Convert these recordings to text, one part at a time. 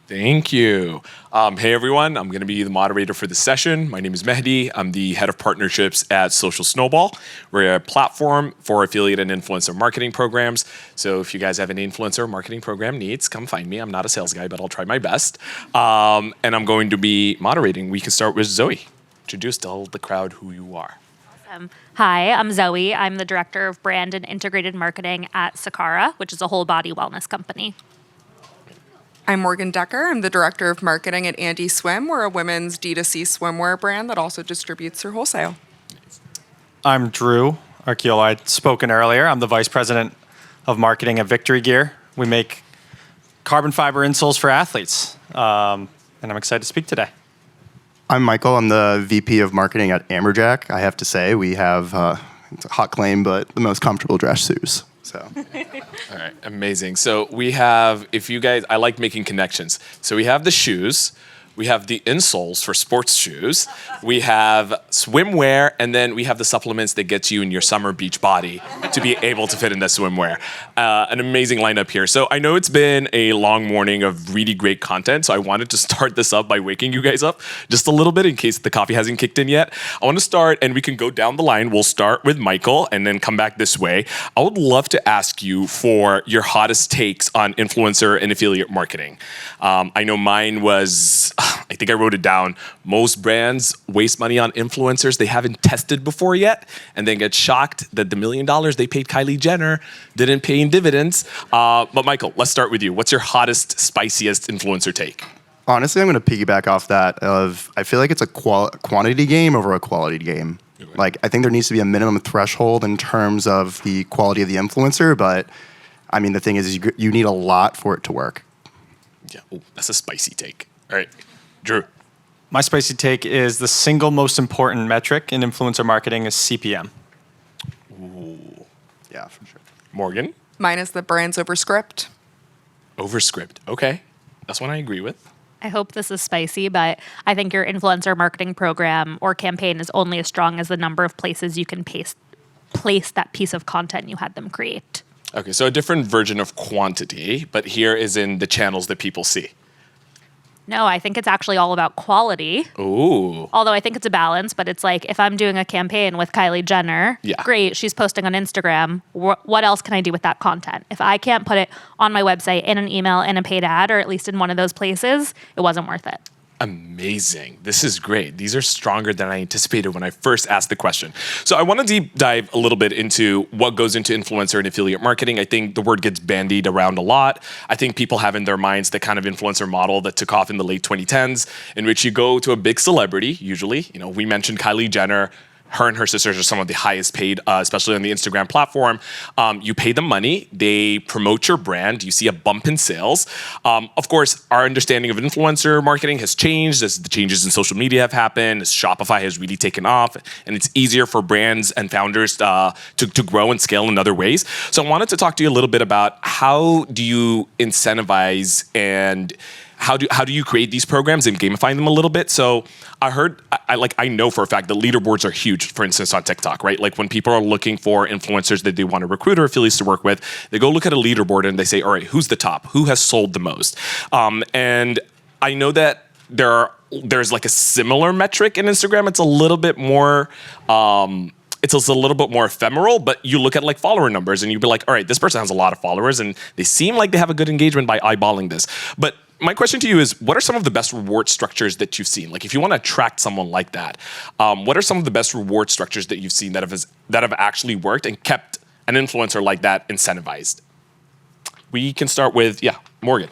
Thank you. Hey, everyone. I'm going to be the moderator for this session. My name is Mahdi. I'm the head of partnerships at Social Snowball. We're a platform for affiliate and influencer marketing programs. So if you guys have any influencer marketing program needs, come find me. I'm not a sales guy, but I'll try my best. And I'm going to be moderating. We can start with Zoe. Introduce, tell the crowd who you are. Hi, I'm Zoe. I'm the director of brand and integrated marketing at Sakara, which is a whole body wellness company. I'm Morgan Decker. I'm the director of marketing at Andie Swim. We're a women's D2C swimwear brand that also distributes through wholesale. I'm Drew Arciuolo. I'd spoken earlier. I'm the vice president of marketing at VKTRY Gear. We make carbon fiber insoles for athletes, and I'm excited to speak today. I'm Michael. I'm the VP of marketing at Amberjack. I have to say, we have, it's a hot claim, but the most comfortable dress shoes. So. All right, amazing. So we have, if you guys, I like making connections. So we have the shoes, we have the insoles for sports shoes, we have swimwear, and then we have the supplements that get you in your summer beach body to be able to fit in the swimwear. An amazing lineup here. So I know it's been a long morning of really great content, so I wanted to start this up by waking you guys up just a little bit in case the coffee hasn't kicked in yet. I want to start, and we can go down the line. We'll start with Michael and then come back this way. I would love to ask you for your hottest takes on influencer and affiliate marketing. I know mine was, I think I wrote it down, most brands waste money on influencers they haven't tested before yet, and then get shocked that the $1 million they paid Kylie Jenner didn't pay in dividends. But Michael, let's start with you. What's your hottest, spiciest influencer take? Honestly, I'm going to piggyback off that of, I feel like it's a quantity game over a quality game. Okay. Like, I think there needs to be a minimum threshold in terms of the quality of the influencer, but I mean, the thing is you need a lot for it to work. Yeah, ooh, that's a spicy take. All right, Drew. My spicy take is the single most important metric in influencer marketing is CPM. Ooh. Yeah, for sure. Morgan? Mine is the brands over script. Over script, okay. That's one I agree with. I hope this is spicy, but I think your influencer marketing program or campaign is only as strong as the number of places you can place that piece of content you had them create. Okay, so a different version of quantity, but here is in the channels that people see. No, I think it's actually all about quality. Ooh. Although I think it's a balance, but it's like if I'm doing a campaign with Kylie Jenner, great, she's posting on Instagram. What else can I do with that content? If I can't put it on my website, in an email, in a paid ad, or at least in one of those places, it wasn't worth it. Amazing. This is great. These are stronger than I anticipated when I first asked the question. So I want to deep dive a little bit into what goes into influencer and affiliate marketing. I think the word gets bandied around a lot. I think people have in their minds the kind of influencer model that took off in the late 2010s, in which you go to a big celebrity, usually. You know, we mentioned Kylie Jenner. Her and her sisters are some of the highest paid, especially on the Instagram platform. You pay them money, they promote your brand, you see a bump in sales. Of course, our understanding of influencer marketing has changed as the changes in social media have happened, as Shopify has really taken off, and it's easier for brands and founders to grow and scale in other ways. So I wanted to talk to you a little bit about how do you incentivize and how do you create these programs and gamify them a little bit? So I know for a fact that leaderboards are huge, for instance, on TikTok, right? Like when people are looking for influencers that they want to recruit or affiliates to work with, they go look at a leaderboard and they say, all right, who's the top? Who has sold the most? And I know that there's like a similar metric in Instagram. It's a little bit more it's also a little bit more ephemeral, but you look at like follower numbers and you'd be like, all right, this person has a lot of followers and they seem like they have a good engagement by eyeballing this. But my question to you is, what are some of the best reward structures that you've seen? Like if you want to attract someone like that, what are some of the best reward structures that you've seen that have actually worked and kept an influencer like that incentivized? We can start with, Morgan.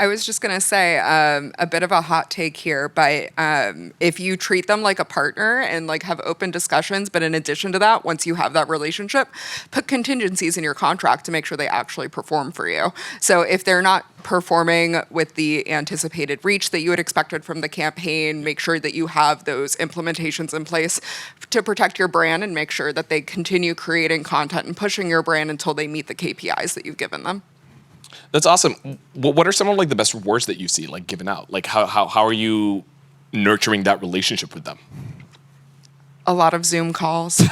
I was just going to say a bit of a hot take here, but if you treat them like a partner and like have open discussions, but in addition to that, once you have that relationship, put contingencies in your contract to make sure they actually perform for you. So if they're not performing with the anticipated reach that you had expected from the campaign, make sure that you have those implementations in place to protect your brand and make sure that they continue creating content and pushing your brand until they meet the KPIs that you've given them. That's awesome. What are some of like the best rewards that you see like given out? Like how are you nurturing that relationship with them? A lot of Zoom calls.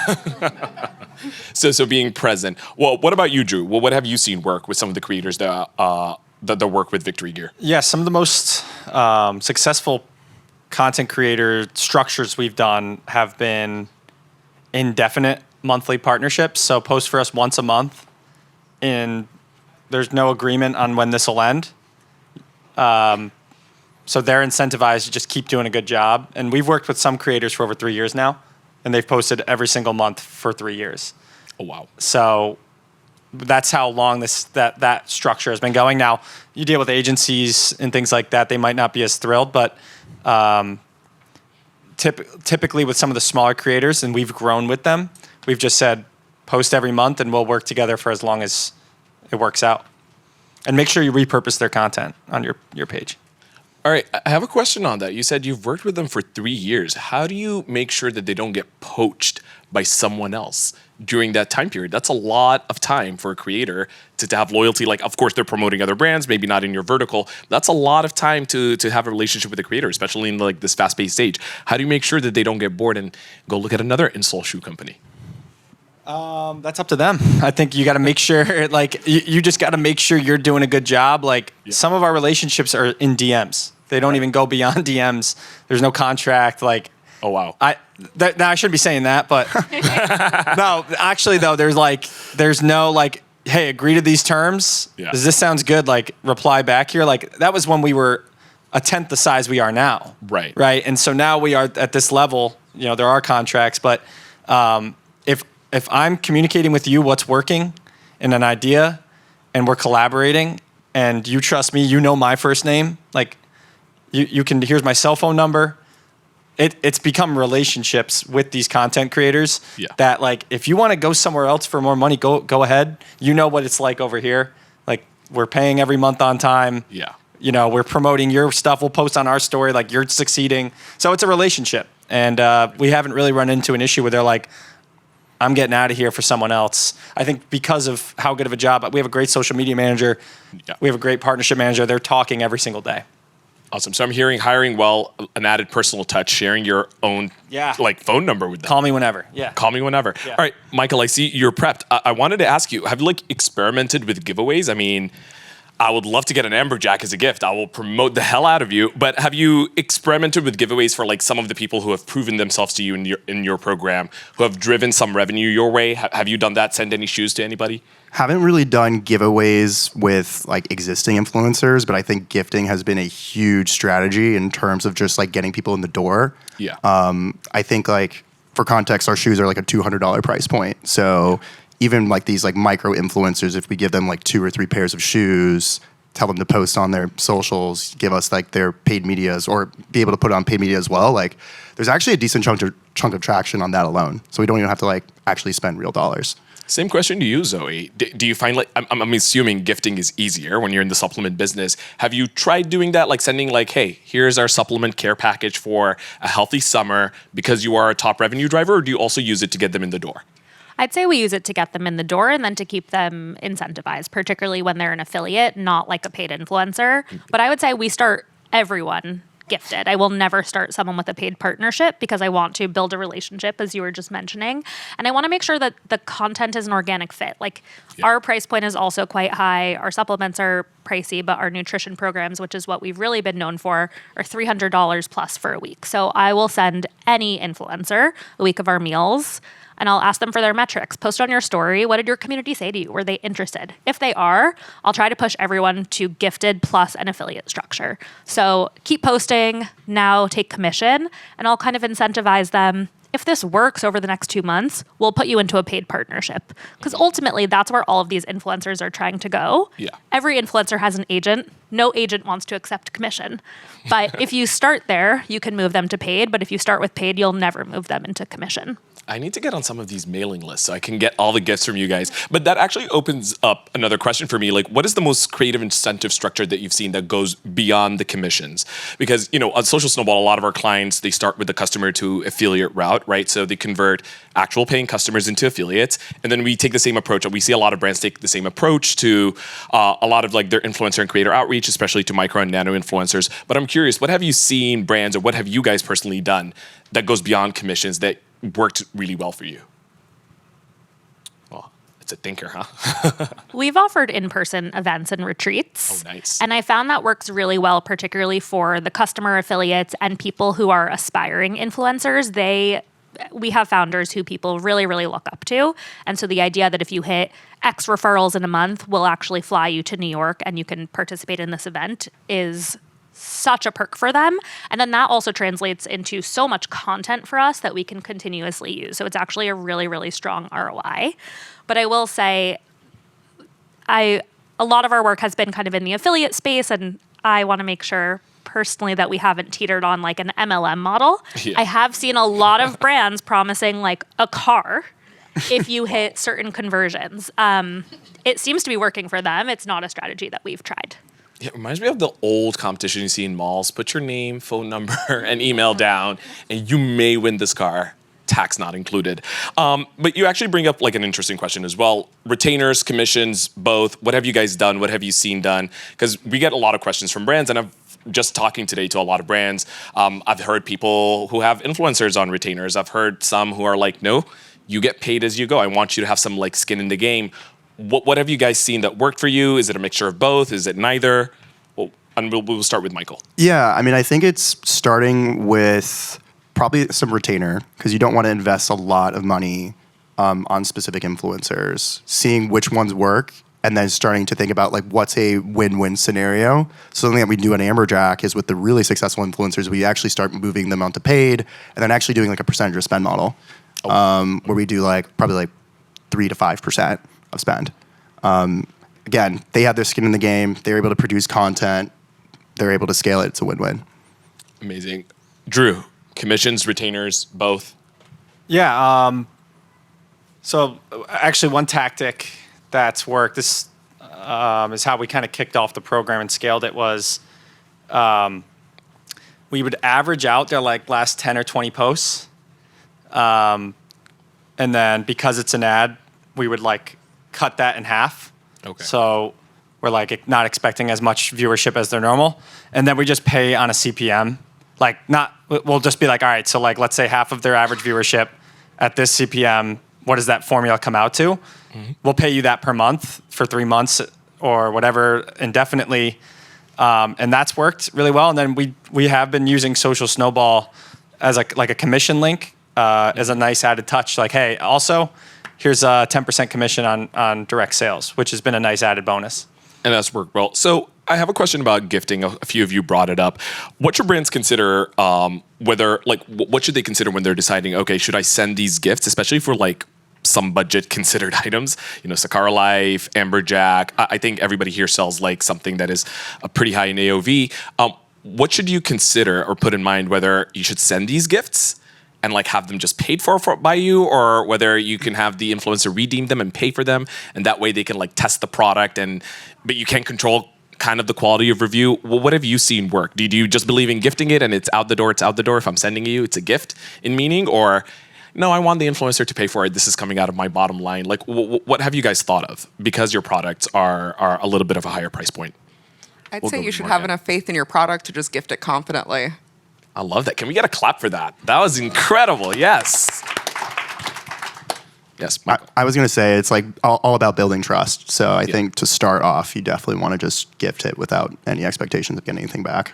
So being present. Well, what about you, Drew? Well, what have you seen work with some of the creators that that work with VKTRY Gear? Yeah, some of the most successful content creator structures we've done have been indefinite monthly partnerships. So post for us once a month, and there's no agreement on when this will end. So they're incentivized to just keep doing a good job. And we've worked with some creators for over 3 years now, and they've posted every single month for 3 years. Oh, wow. So that's how long that structure has been going. Now, you deal with agencies and things like that. They might not be as thrilled, but typically with some of the smaller creators, and we've grown with them, we've just said, post every month, and we'll work together for as long as it works out. And make sure you repurpose their content on your page. All right, I have a question on that. You said you've worked with them for 3 years. How do you make sure that they don't get poached by someone else during that time period? That's a lot of time for a creator to have loyalty. Like, of course, they're promoting other brands, maybe not in your vertical. That's a lot of time to have a relationship with a creator, especially in like this fast-paced stage. How do you make sure that they don't get bored and go look at another insole shoe company? That's up to them. I think you got to make sure, like, you just got to make sure you're doing a good job. Like, some of our relationships are in DMs. They don't even go beyond DMs. There's no contract. Like, oh wow. I shouldn't be saying that, but no, actually though, there's no like, hey, agree to these terms. Yeah. Does this sounds good? Like, reply back here. Like, that was when we were a tenth the size we are now. Right. Right. And so now we are at this level. You know, there are contracts, but if I'm communicating with you what's working and an idea, and we're collaborating, and you trust me, you know my first name, like. You can, here's my cell phone number. It's become relationships with these content creators that, like, if you want to go somewhere else for more money, go ahead. You know what it's like over here. Like, we're paying every month on time. Yeah. You know, we're promoting your stuff. We'll post on our story, like, you're succeeding. So it's a relationship. And we haven't really run into an issue where they're like, I'm getting out of here for someone else. I think because of how good of a job, we have a great social media manager. Yeah. We have a great partnership manager. They're talking every single day. Awesome. So I'm hearing hiring well, an added personal touch, sharing your own like phone number with them. Call me whenever. Yeah. Call me whenever. Yeah. All right, Michael, I see you're prepped. I wanted to ask you, have you like experimented with giveaways? I mean, I would love to get an Amberjack as a gift. I will promote the hell out of you. But have you experimented with giveaways for like some of the people who have proven themselves to you in your program, who have driven some revenue your way? Have you done that? Send any shoes to anybody? Haven't really done giveaways with like existing influencers, but I think gifting has been a huge strategy in terms of just like getting people in the door. Yeah. I think like for context, our shoes are like a $200 price point. So even like these like micro influencers, if we give them like 2 or 3 pairs of shoes, tell them to post on their socials, give us like their paid medias, or be able to put it on paid media as well. Like there's actually a decent chunk of traction on that alone. So we don't even have to like actually spend real dollars. Same question to you, Zoe. Do you find like, I'm assuming gifting is easier when you're in the supplement business. Have you tried doing that? Like sending like, hey, here's our supplement care package for a healthy summer because you are a top revenue driver, or do you also use it to get them in the door? I'd say we use it to get them in the door and then to keep them incentivized, particularly when they're an affiliate, not like a paid influencer. But I would say we start everyone gifted. I will never start someone with a paid partnership because I want to build a relationship, as you were just mentioning. And I want to make sure that the content is an organic fit. Like our price point is also quite high. Our supplements are pricey, but our nutrition programs, which is what we've really been known for, are $300 plus for a week. So I will send any influencer a week of our meals, and I'll ask them for their metrics. Post on your story. What did your community say to you? Were they interested? If they are, I'll try to push everyone to gifted plus an affiliate structure. So keep posting, now take commission, and I'll kind of incentivize them. If this works over the next 2 months, we'll put you into a paid partnership. Because ultimately, that's where all of these influencers are trying to go. Yeah. Every influencer has an agent. No agent wants to accept commission. But if you start there, you can move them to paid. But if you start with paid, you'll never move them into commission. I need to get on some of these mailing lists so I can get all the gifts from you guys. But that actually opens up another question for me. Like, what is the most creative incentive structure that you've seen that goes beyond the commissions? Because, you know, on Social Snowball, a lot of our clients, they start with the customer to affiliate route, right? So they convert actual paying customers into affiliates. And then we take the same approach. We see a lot of brands take the same approach to a lot of like their influencer and creator outreach, especially to micro and nano influencers. But I'm curious, what have you seen brands, or what have you guys personally done that goes beyond commissions that worked really well for you? Well, It's a thinker, huh? We've offered in-person events and retreats. Oh, nice. And I found that works really well, particularly for the customer affiliates and people who are aspiring influencers. We have founders who people really, really look up to. And so the idea that if you hit X referrals in a month, we'll actually fly you to New York and you can participate in this event is such a perk for them. And then that also translates into so much content for us that we can continuously use. So it's actually a really, really strong ROI. But I will say, a lot of our work has been kind of in the affiliate space, and I want to make sure personally that we haven't teetered on like an MLM model. Yeah. I have seen a lot of brands promising like a car if you hit certain conversions. It seems to be working for them. It's not a strategy that we've tried. Yeah, it reminds me of the old competition you see in malls. Put your name, phone number, and email down, and you may win this car. Tax not included. But you actually bring up like an interesting question as well. Retainers, commissions, both. What have you guys done? What have you seen done? Because we get a lot of questions from brands, and I've just talking today to a lot of brands. I've heard people who have influencers on retainers. I've heard some who are like, no, you get paid as you go. I want you to have some like skin in the game. What have you guys seen that worked for you? Is it a mixture of both? Is it neither? Well, and we'll start with Michael. Yeah, I mean, I think it's starting with probably some retainer, because you don't want to invest a lot of money on specific influencers, seeing which ones work, and then starting to think about like what's a win-win scenario. So something that we do at Amberjack is with the really successful influencers, we actually start moving them onto paid, and then actually doing like a percentage of spend model, where we do like probably like 3 to 5% of spend. Again, they have their skin in the game. They're able to produce content. They're able to scale it. It's a win-win. Amazing. Drew, commissions, retainers, both? Yeah. So actually one tactic that's worked, this is how we kind of kicked off the program and scaled it, was we would average out their like last 10 or 20 posts. And then because it's an ad, we would like cut that in half. Okay. So we're like not expecting as much viewership as their normal. And then we just pay on a CPM. We'll just be like, all right, so like let's say half of their average viewership at this CPM, what does that formula come out to? Mm-hmm. We'll pay you that per month for 3 months or whatever indefinitely. And that's worked really well. And then we have been using Social Snowball as a commission link as a nice added touch. Like, hey, also, here's a 10% commission on direct sales, which has been a nice added bonus. And that's worked well. So I have a question about gifting. A few of you brought it up. What should brands consider, what should they consider when they're deciding, okay, should I send these gifts, especially for like some budget considered items? You know, Sakara Life, Amberjack. I think everybody here sells like something that is pretty high in AOV. What should you consider or put in mind whether you should send these gifts and like have them just paid for by you, or whether you can have the influencer redeem them and pay for them, and that way they can like test the product, but you can't control kind of the quality of review? Well, what have you seen work? Do you just believe in gifting it and it's out the door? If I'm sending you, it's a gift in meaning, or no, I want the influencer to pay for it. This is coming out of my bottom line. Like, what have you guys thought of? Because your products are a little bit of a higher price point. I'd say you should have enough faith in your product to just gift it confidently. I love that. Can we get a clap for that? That was incredible. Yes. Yes, Michael. I was going to say it's like all about building trust. So I think to start off, you definitely want to just gift it without any expectations of getting anything back.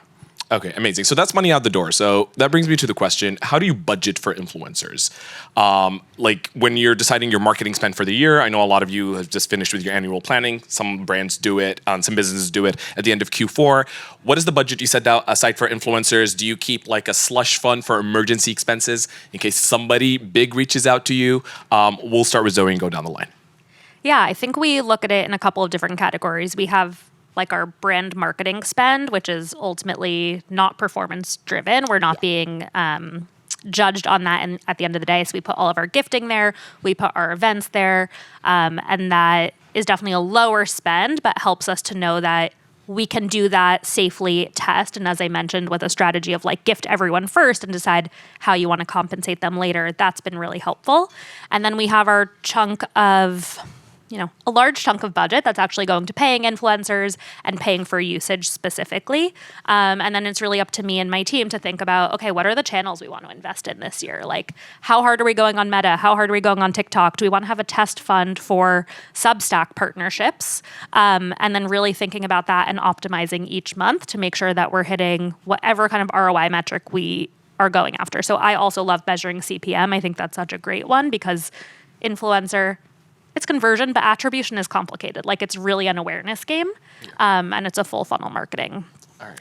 Okay, amazing. So that's money out the door. So that brings me to the question, how do you budget for influencers? Like when you're deciding your marketing spend for the year, I know a lot of you have just finished with your annual planning. Some brands do it, some businesses do it at the end of Q4. What is the budget you set aside for influencers? Do you keep like a slush fund for emergency expenses in case somebody big reaches out to you? We'll start with Zoe and go down the line. Yeah, I think we look at it in a couple of different categories. We have like our brand marketing spend, which is ultimately not performance driven. We're not being judged on that. And at the end of the day, so we put all of our gifting there, we put our events there. And that is definitely a lower spend, but helps us to know that we can do that safely, test. And as I mentioned, with a strategy of like gift everyone first and decide how you want to compensate them later, that's been really helpful. And then we have our chunk of a large chunk of budget that's actually going to paying influencers and paying for usage specifically. And then it's really up to me and my team to think about, okay, what are the channels we want to invest in this year? Like, how hard are we going on Meta? How hard are we going on TikTok? Do we want to have a test fund for Substack partnerships? And then really thinking about that and optimizing each month to make sure that we're hitting whatever kind of ROI metric we are going after. So I also love measuring CPM. I think that's such a great one because influencer, it's conversion, but attribution is complicated. Like, it's really an awareness game, and it's a full funnel marketing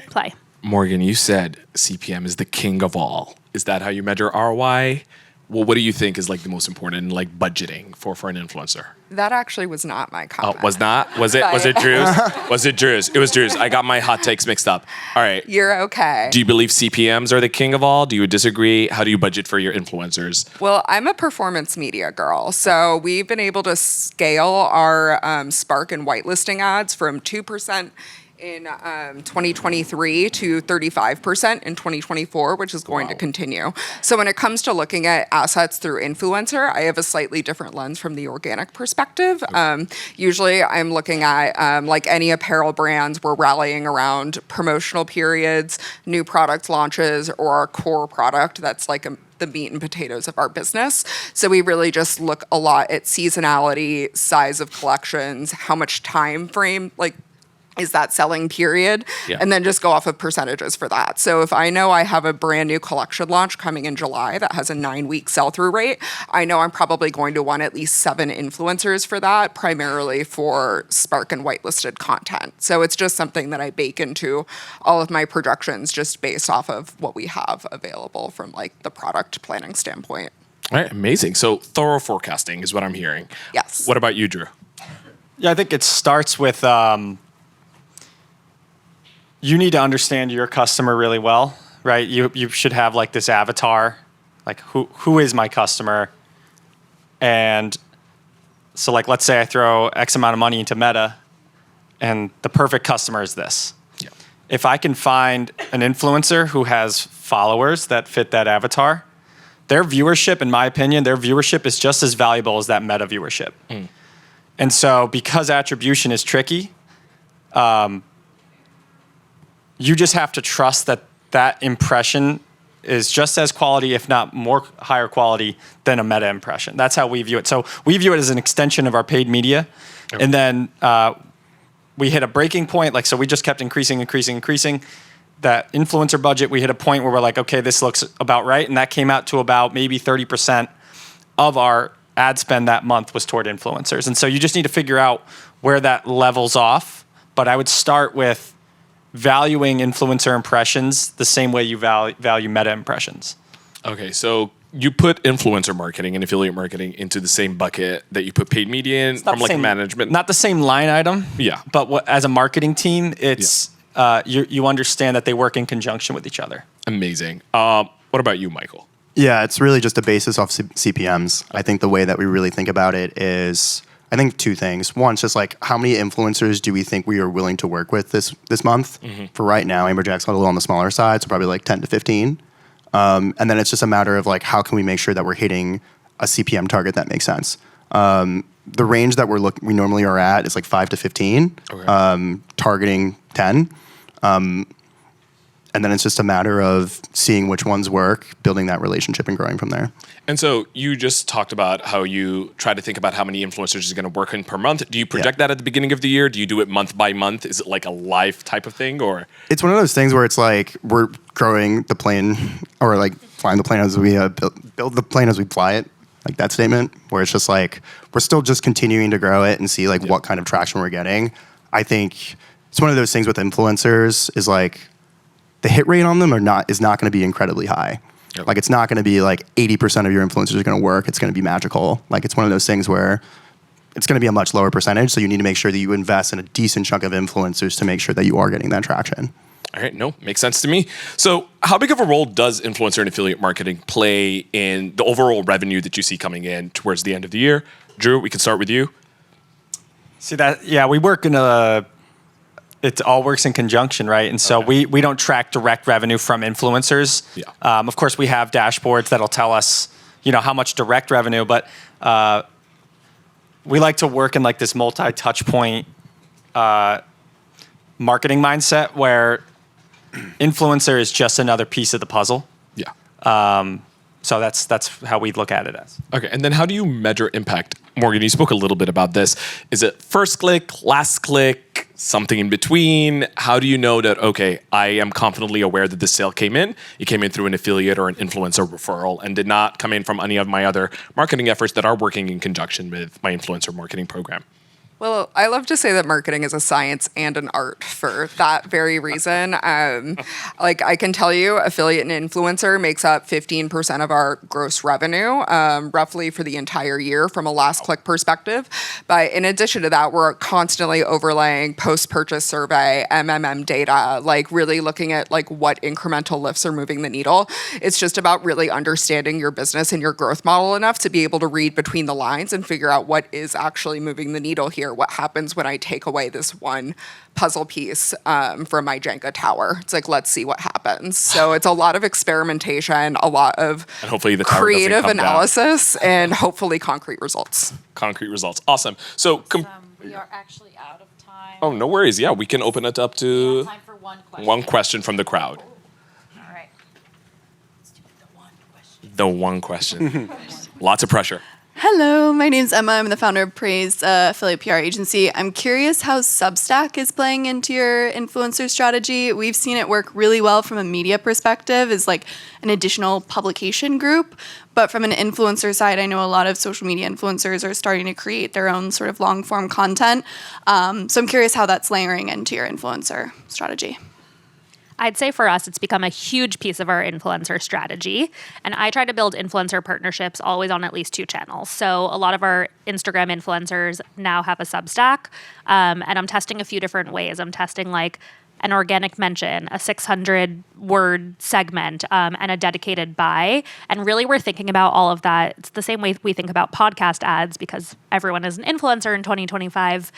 play. Morgan, you said CPM is the king of all. Is that how you measure ROI? Well, what do you think is like the most important in like budgeting for an influencer? That actually was not my comment. Oh, was not? Was it Drew's? Was it Drew's? It was Drew's. I got my hot takes mixed up. All right. You're okay. Do you believe CPMs are the king of all? Do you disagree? How do you budget for your influencers? Well, I'm a performance media girl. So we've been able to scale our Spark and whitelisting ads from 2% in 2023 to 35% in 2024, which is going to continue. So when it comes to looking at assets through influencer, I have a slightly different lens from the organic perspective. Usually I'm looking at like any apparel brands, we're rallying around promotional periods, new product launches, or our core product that's like the meat and potatoes of our business. So we really just look a lot at seasonality, size of collections, how much time frame, like, is that selling period, and then just go off of percentages for that. So if I know I have a brand new collection launch coming in July that has a 9-week sell-through rate, I know I'm probably going to want at least 7 influencers for that, primarily for Spark and whitelisted content. So it's just something that I bake into all of my projections just based off of what we have available from like the product planning standpoint. All right, amazing. So thorough forecasting is what I'm hearing. Yes. What about you, Drew? Yeah, I think it starts with you need to understand your customer really well, right? You should have like this avatar, like who is my customer? And so like, let's say I throw X amount of money into Meta and the perfect customer is this. Yeah. If I can find an influencer who has followers that fit that avatar, their viewership, in my opinion, their viewership is just as valuable as that Meta viewership. And so because attribution is tricky, you just have to trust that that impression is just as quality, if not more higher quality than a Meta impression. That's how we view it. So we view it as an extension of our paid media. Okay. And then we hit a breaking point. Like, so we just kept increasing. That influencer budget, we hit a point where we're like, okay, this looks about right. And that came out to about maybe 30% of our ad spend that month was toward influencers. And so you just need to figure out where that levels off. But I would start with valuing influencer impressions the same way you value Meta impressions. Okay, so you put influencer marketing and affiliate marketing into the same bucket that you put paid media in from like management. Not the same line item. Yeah. But as a marketing team, it's you understand that they work in conjunction with each other. Amazing. What about you, Michael? Yeah, it's really just a basis off CPMs. I think the way that we really think about it is, I think 2 things. One, it's just like, how many influencers do we think we are willing to work with this month? Mm-hmm. For right now, Amberjack's a little on the smaller side, so probably like 10 to 15. And then it's just a matter of like, how can we make sure that we're hitting a CPM target that makes sense? The range that we normally are at is like 5 to 15, targeting 10. And then it's just a matter of seeing which ones work, building that relationship and growing from there. And so you just talked about how you try to think about how many influencers are going to work in per month. Do you project that at the beginning of the year? Do you do it month by month? Is it like a live type of thing, or? It's one of those things where it's like we're growing the plane, or like flying the plane as we build the plane as we fly it. Like that statement, where it's just like we're still just continuing to grow it and see like what kind of traction we're getting. I think it's one of those things with influencers is like, the hit rate on them is not going to be incredibly high. Okay. Like, it's not going to be like 80% of your influencers are going to work. It's going to be magical. Like, it's one of those things where it's going to be a much lower percentage. So you need to make sure that you invest in a decent chunk of influencers to make sure that you are getting that traction. All right, no, makes sense to me. So how big of a role does influencer and affiliate marketing play in the overall revenue that you see coming in towards the end of the year? Drew, we can start with you. See that? Yeah, we work in it all works in conjunction, right? And so we don't track direct revenue from influencers. Yeah. Of course, we have dashboards that'll tell us, how much direct revenue, but we like to work in like this multi-touch point marketing mindset where influencer is just another piece of the puzzle. Yeah. So that's how we look at it as. Okay, and then how do you measure impact? Morgan, you spoke a little bit about this. Is it first click, last click, something in between? How do you know that, okay, I am confidently aware that this sale came in? It came in through an affiliate or an influencer referral and did not come in from any of my other marketing efforts that are working in conjunction with my influencer marketing program? Well, I love to say that marketing is a science and an art for that very reason. Like I can tell you, affiliate and influencer makes up 15% of our gross revenue, roughly for the entire year from a last click perspective. But in addition to that, we're constantly overlaying post-purchase survey, MMM data, like really looking at like what incremental lifts are moving the needle. It's just about really understanding your business and your growth model enough to be able to read between the lines and figure out what is actually moving the needle here. What happens when I take away this one puzzle piece from my Jenga tower? It's like, let's see what happens. So it's a lot of experimentation, a lot of and hopefully the tower creative doesn't come analysis, and hopefully concrete results. Concrete results. Awesome. So, We are actually out of time. oh, no worries. Yeah, we can open it up to Time for one question. one question from the crowd. All right. Let's do the one question. The one question. Lots of pressure. Hello, my name's Emma. I'm the founder of Praise Affiliate PR Agency. I'm curious how Substack is playing into your influencer strategy. We've seen it work really well from a media perspective as like an additional publication group. But from an influencer side, I know a lot of social media influencers are starting to create their own sort of long form content. So I'm curious how that's layering into your influencer strategy. I'd say for us, it's become a huge piece of our influencer strategy. And I try to build influencer partnerships always on at least 2 channels. So a lot of our Instagram influencers now have a Substack. And I'm testing a few different ways. I'm testing like an organic mention, a 600-word segment, and a dedicated buy. And really, we're thinking about all of that. It's the same way we think about podcast ads because everyone is an influencer in 2025.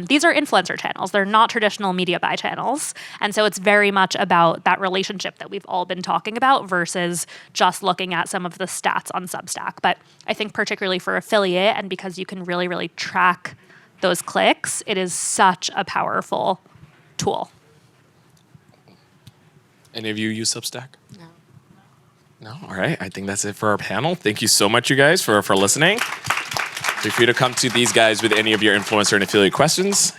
These are influencer channels. They're not traditional media buy channels. And so it's very much about that relationship that we've all been talking about versus just looking at some of the stats on Substack. But I think particularly for affiliate and because you can really, really track those clicks, it is such a powerful tool. Any of you use Substack? No? All right. I think that's it for our panel. Thank you so much, you guys, for listening. Feel free to come to these guys with any of your influencer and affiliate questions.